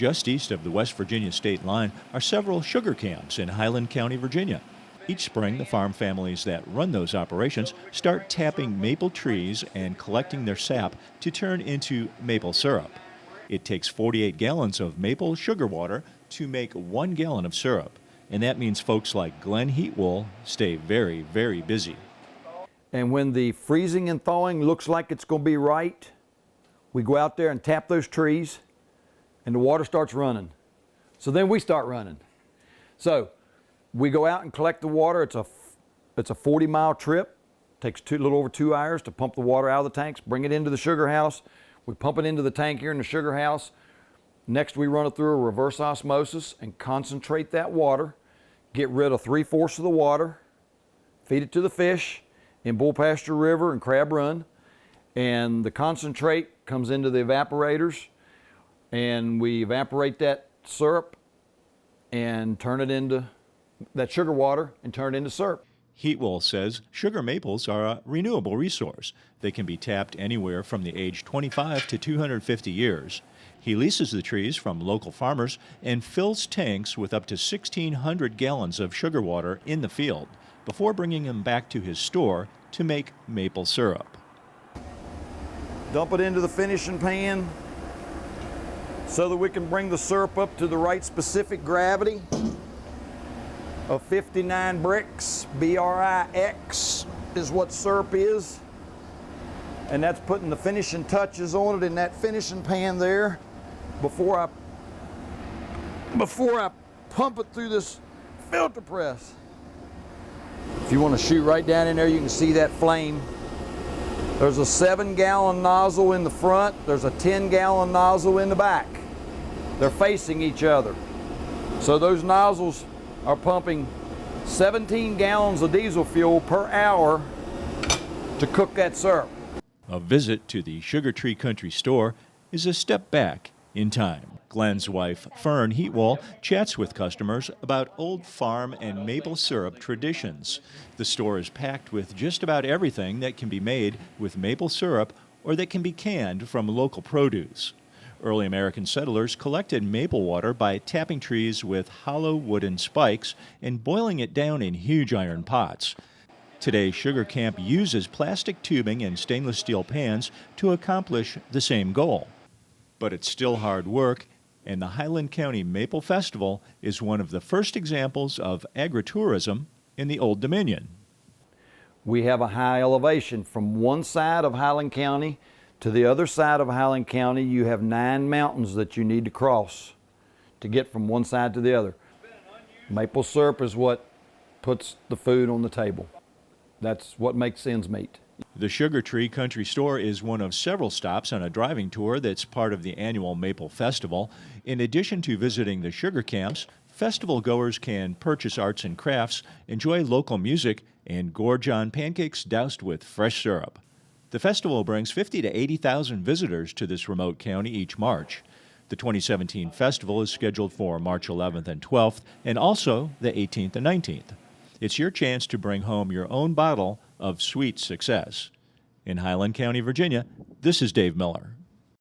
Just east of the West Virginia state line are several sugar camps in Highland County, Virginia. Each spring, the farm families that run those operations start tapping maple trees and collecting their sap to turn into maple syrup. It takes 48 gallons of maple sugar water to make 1 gallon of syrup. And that means folks like Glenn Heatwole stay very, very busy. And when the freezing and thawing looks like it's going to be right, we go out there and tap those trees, and the water starts running. So then we start running. So we go out and collect the water. It's a 40-mile trip. Takes a little over 2 hours to pump the water out of the tanks, bring it into the sugar house. We pump it into the tank here in the sugar house. Next, we run it through a reverse osmosis and concentrate that water, get rid of 3/4 of the water, feed it to the fish in Bull Pasture River and Crab Run, and the concentrate comes into the evaporators, and we evaporate that syrup and turn it into that sugar water and turn it into syrup. Heatwole says sugar maples are a renewable resource. They can be tapped anywhere from the age 25 to 250 years. He leases the trees from local farmers and fills tanks with up to 1,600 gallons of sugar water in the field before bringing them back to his store to make maple syrup. Dump it into the finishing pan so that we can bring the syrup up to the right specific gravity of 59 bricks. BRIX is what syrup is. And that's putting the finishing touches on it in that finishing pan there before I pump it through this filter press. If you want to shoot right down in there, you can see that flame. There's a 7-gallon nozzle in the front. There's a 10-gallon nozzle in the back. They're facing each other. So those nozzles are pumping 17 gallons of diesel fuel per hour to cook that syrup. A visit to the Sugar Tree Country store is a step back in time. Glenn's wife, Fern Heatwole, chats with customers about old farm and maple syrup traditions. The store is packed with just about everything that can be made with maple syrup or that can be canned from local produce. Early American settlers collected maple water by tapping trees with hollow wooden spikes and boiling it down in huge iron pots. Today's sugar camp uses plastic tubing and stainless steel pans to accomplish the same goal. But it's still hard work, and the Highland County Maple Festival is one of the first examples of agritourism in the Old Dominion. We have a high elevation from one side of Highland County to the other side of Highland County. You have 9 mountains that you need to cross to get from one side to the other. Maple syrup is what puts the food on the table. That's what makes ends meet. The Sugar Tree Country Store is one of several stops on a driving tour that's part of the annual Maple Festival. In addition to visiting the sugar camps, festival goers can purchase arts and crafts, enjoy local music, and gorge on pancakes doused with fresh syrup. The festival brings 50,000 to 80,000 visitors to this remote county each March. The 2017 festival is scheduled for March 11th and 12th, and also the 18th and 19th. It's your chance to bring home your own bottle of sweet success. In Highland County, Virginia, this is Dave Miller.